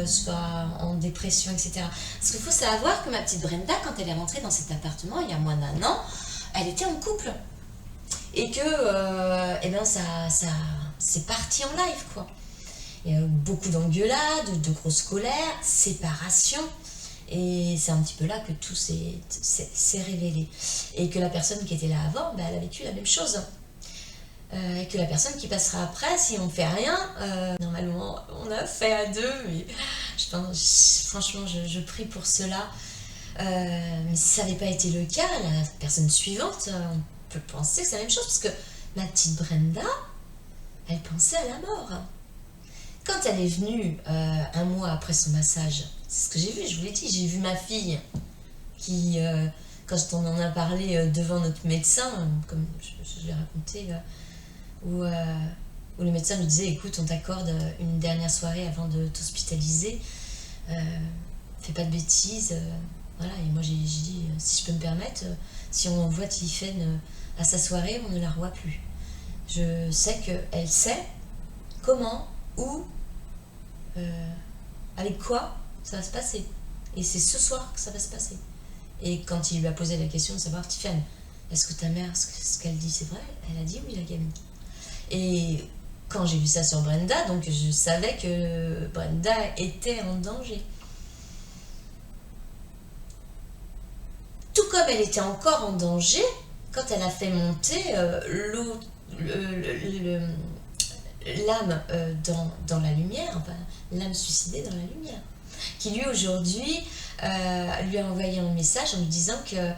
soit en dépression, etc. Parce qu'il faut savoir que ma petite Brenda, quand elle est rentrée dans cet appartement il y a moins d'1 an, elle était en couple. Et que, eh ben c'est parti en live, quoi. Il y a beaucoup d'engueulades, de grosses colères, séparation. Et c'est un petit peu là que tout s'est révélé. Et que la personne qui était là avant, elle a vécu la même chose. Et que la personne qui passera après, si on ne fait rien, normalement on a fait à deux, mais franchement je prie pour cela. Mais si ça n'avait pas été le cas, la personne suivante, on peut penser que c'est la même chose, parce que ma petite Brenda, elle pensait à la mort. Quand elle est venue 1 mois après son massage, c'est ce que j'ai vu, je vous l'ai dit, j'ai vu ma fille qui, quand on en a parlé devant notre médecin, comme je l'ai raconté, où le médecin lui disait, écoute, on t'accorde une dernière soirée avant de t'hospitaliser, fais pas de bêtises, voilà. Et moi j'ai dit, si je peux me permettre, si on envoie Tiffaine à sa soirée, on ne la revoit plus. Je sais qu'elle sait comment, où, avec quoi ça va se passer. Et c'est ce soir que ça va se passer. Et quand il lui a posé la question de savoir, Tiffaine, est-ce que ta mère, ce qu'elle dit, c'est vrai? Elle a dit oui, la gamine. Et quand j'ai vu ça sur Brenda, donc je savais que Brenda était en danger. Tout comme elle était encore en danger quand elle a fait monter l'âme dans la lumière, enfin l'âme suicidée dans la lumière, qui lui aujourd'hui lui a envoyé un message en lui disant que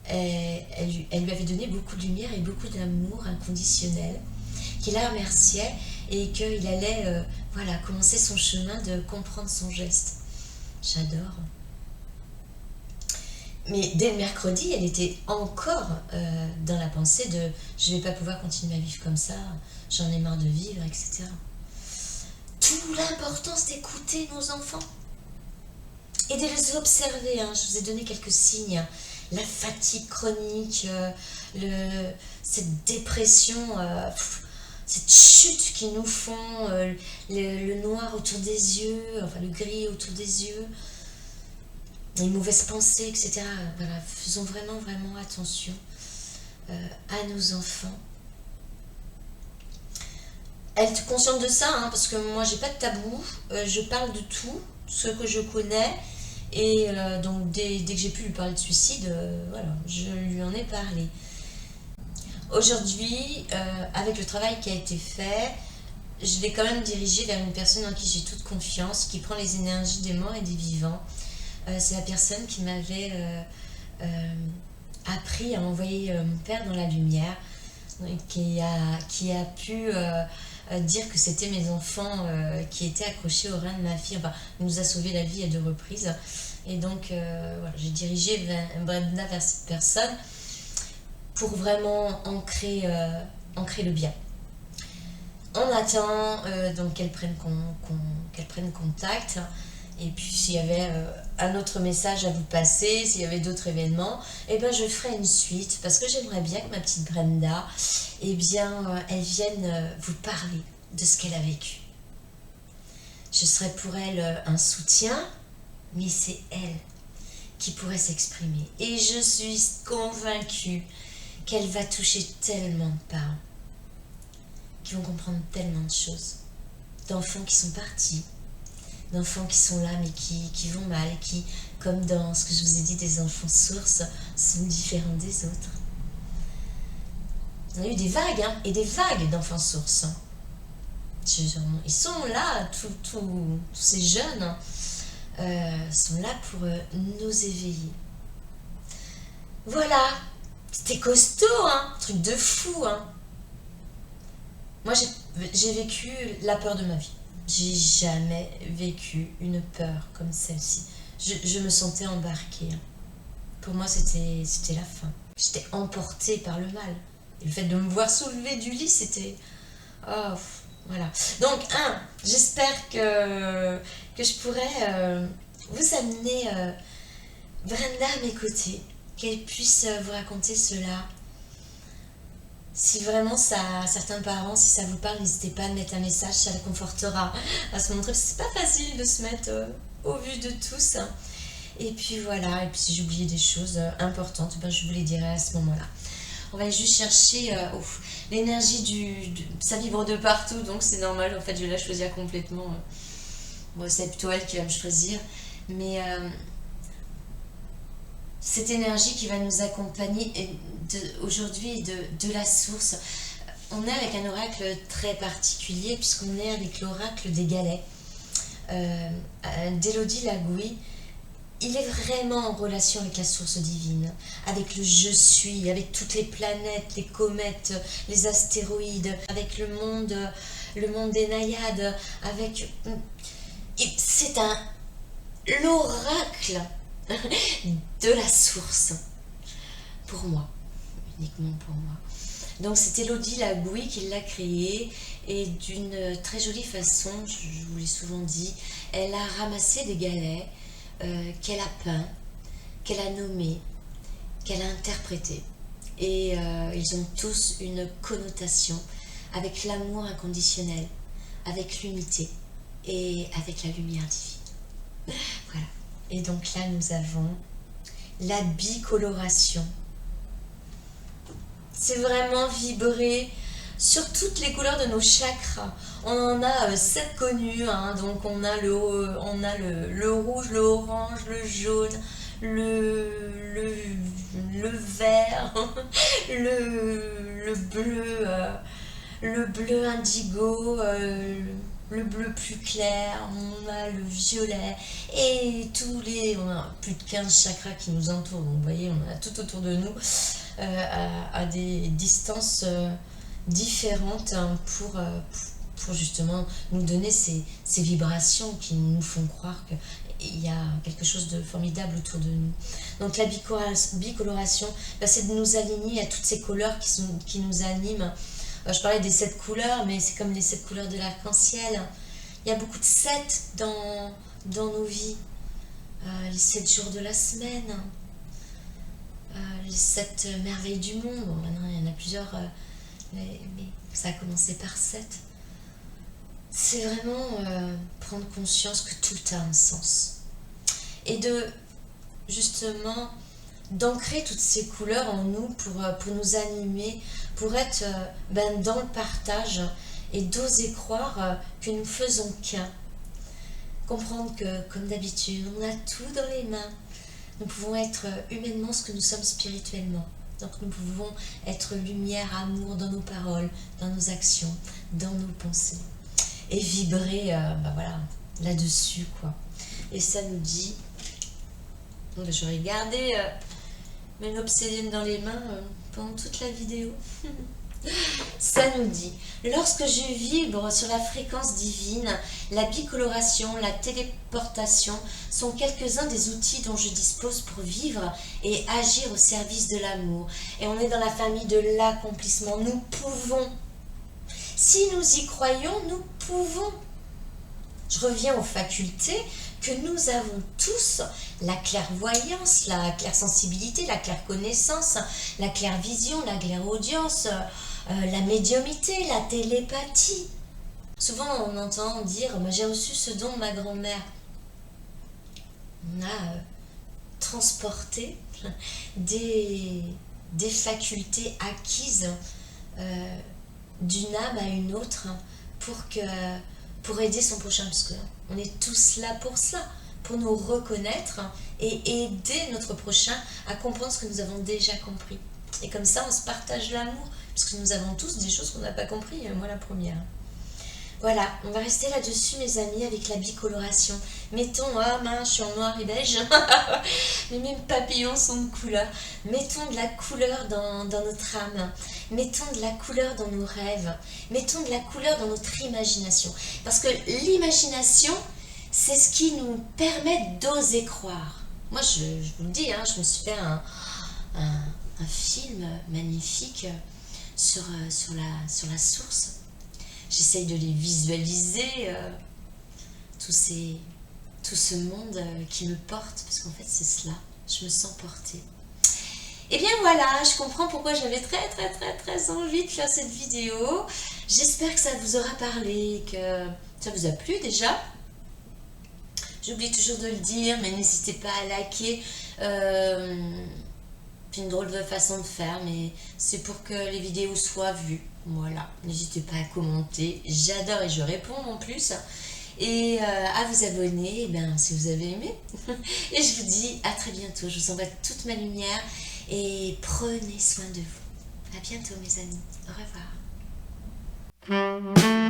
elle lui avait donné beaucoup de lumière et beaucoup d'amour inconditionnel, qu'il la remerciait et qu'il allait voilà, commencer son chemin de comprendre son geste. J'adore. Mais dès le mercredi, elle était encore dans la pensée de « je ne vais pas pouvoir continuer à vivre comme ça, j'en ai marre de vivre, etc. » D'où l'importance d'écouter nos enfants et de les observer. Hein. Je vous ai donné quelques signes. La fatigue chronique, cette dépression, cette chute qu'ils nous font, le noir autour des yeux, enfin le gris autour des yeux, les mauvaises pensées, etc. Voilà, faisons vraiment, vraiment attention à nos enfants. Elle est consciente de ça, hein, parce que moi j'ai pas de tabou, je parle de tout, ce que je connais, et donc dès que j'ai pu lui parler de suicide, voilà, je lui en ai parlé. Aujourd'hui, avec le travail qui a été fait, je l'ai quand même dirigée vers une personne en qui j'ai toute confiance, qui prend les énergies des morts et des vivants. C'est la personne qui m'avait appris à envoyer mon père dans la lumière, qui a pu dire que c'était mes enfants qui étaient accrochés au rein de ma fille. Enfin, il nous a sauvé la vie à 2 reprises. Et donc, voilà, j'ai dirigé Brenda vers cette personne pour vraiment ancrer le bien. On attend donc qu'elle prenne contact. Et puis s'il y avait un autre message à vous passer, s'il y avait d'autres événements, eh ben, je ferai une suite, parce que j'aimerais bien que ma petite Brenda, eh bien, elle vienne vous parler de ce qu'elle a vécu. Je serai pour elle un soutien, mais c'est elle qui pourrait s'exprimer. Et je suis convaincue qu'elle va toucher tellement de parents. qui vont comprendre tellement de choses. D'enfants qui sont partis, d'enfants qui sont là mais qui vont mal, qui, comme dans ce que je vous ai dit des enfants sources, sont différents des autres. On a eu des vagues, hein, et des vagues d'enfants sources. Ils sont là, tous ces jeunes sont là pour nous éveiller. Voilà, c'était costaud, hein, truc de fou, hein. Moi, j'ai vécu la peur de ma vie. J'ai jamais vécu une peur comme celle-ci. Je me sentais embarquée. Hein. Pour moi, c'était la fin. J'étais emportée par le mal. Et le fait de me voir soulever du lit, c'était... Oh, voilà. Donc, j'espère que je pourrais vous amener Brenda à mes côtés, qu'elle puisse vous raconter cela. Si vraiment certains parents, si ça vous parle, n'hésitez pas à mettre un message, ça les confortera à se montrer. C'est pas facile de se mettre au vu de tous. Hein. Et puis voilà, et puis si j'oubliais des choses importantes, ben je vous les dirai à ce moment-là. On va juste chercher l'énergie ça vibre de partout, donc c'est normal, en fait je vais la choisir complètement. Bon, c'est plutôt elle qui va me choisir, mais cette énergie qui va nous accompagner aujourd'hui de la source. On est avec un oracle très particulier, puisqu'on est avec l'oracle des galets d'Élodie Lagouille. Il est vraiment en relation avec la source divine, avec le je suis, avec toutes les planètes, les comètes, les astéroïdes, avec le monde des naïades, avec... C'est l'oracle de la source, pour moi, uniquement pour moi. Donc c'est Élodie Lagouille qui l'a créé, et d'une très jolie façon, je vous l'ai souvent dit, elle a ramassé des galets, qu'elle a peint, qu'elle a nommé, qu'elle a interprété. Et ils ont tous une connotation avec l'amour inconditionnel, avec l'unité et avec la lumière divine. Voilà. Et donc là, nous avons la bicoloration. C'est vraiment vibrer sur toutes les couleurs de nos chakras. On en a 7 connus, hein, donc on a le rouge, le orange, le jaune, le vert, le bleu indigo, le bleu plus clair, on a le violet, et on a plus de 15 chakras qui nous entourent, donc vous voyez, on a tout autour de nous, à des distances différentes, hein, pour justement nous donner ces vibrations qui nous font croire qu'il y a quelque chose de formidable autour de nous. Donc la bicoloration, c'est de nous aligner à toutes ces couleurs qui nous animent. Je parlais des 7 couleurs, mais c'est comme les 7 couleurs de l'arc-en-ciel. Il y a beaucoup de 7 dans nos vies. Les 7 jours de la semaine, les 7 merveilles du monde. Bon, maintenant, il y en a plusieurs, mais ça a commencé par 7. C'est vraiment prendre conscience que tout a un sens. Et justement, d'ancrer toutes ces couleurs en nous pour nous animer, pour être dans le partage, et d'oser croire que nous faisons qu'un. Comprendre que, comme d'habitude, on a tout dans les mains. Nous pouvons être humainement ce que nous sommes spirituellement. Donc nous pouvons être lumière, amour dans nos paroles, dans nos actions, dans nos pensées. Et vibrer voilà, là-dessus, quoi. Et ça nous dit... Donc, je vais garder mes obsédiennes dans les mains pendant toute la vidéo. Ça nous dit: lorsque je vibre sur la fréquence divine, la bicoloration, la téléportation sont quelques-uns des outils dont je dispose pour vivre et agir au service de l'amour. Et on est dans la famille de l'accomplissement. Nous pouvons. Si nous y croyons, nous pouvons. Je reviens aux facultés que nous avons tous: la clairvoyance, la clairsensibilité, la clairconnaissance, la clairvision, la clairaudience, la médiumité, la télépathie. Souvent on entend dire: j'ai reçu ce don de ma grand-mère. On a transporté des facultés acquises d'une âme à une autre pour aider son prochain, parce qu'on est tous là pour cela, pour nous reconnaître et aider notre prochain à comprendre ce que nous avons déjà compris. Et comme ça, on se partage l'amour, parce que nous avons tous des choses qu'on n'a pas compris, moi la première. Voilà, on va rester là-dessus, mes amis, avec la bicoloration. Mettons, ah mince, je suis en noir et beige, mais mes papillons sont de couleur. Mettons de la couleur dans notre âme. Mettons de la couleur dans nos rêves. Mettons de la couleur dans notre imagination. Parce que l'imagination, c'est ce qui nous permet d'oser croire. Moi, je vous le dis, je me suis fait un film magnifique sur la source. J'essaye de les visualiser, tout ce monde qui me porte, parce qu'en fait c'est cela, je me sens portée. Et bien voilà, je comprends pourquoi j'avais très envie de faire cette vidéo. J'espère que ça vous aura parlé, que ça vous a plu déjà. J'oublie toujours de le dire, mais n'hésitez pas à liker. C'est une drôle de façon de faire, mais c'est pour que les vidéos soient vues. Voilà, n'hésitez pas à commenter, j'adore et je réponds en plus. Et à vous abonner, si vous avez aimé. Et je vous dis à très bientôt, je vous envoie toute ma lumière et prenez soin de vous. À bientôt mes amis, au revoir.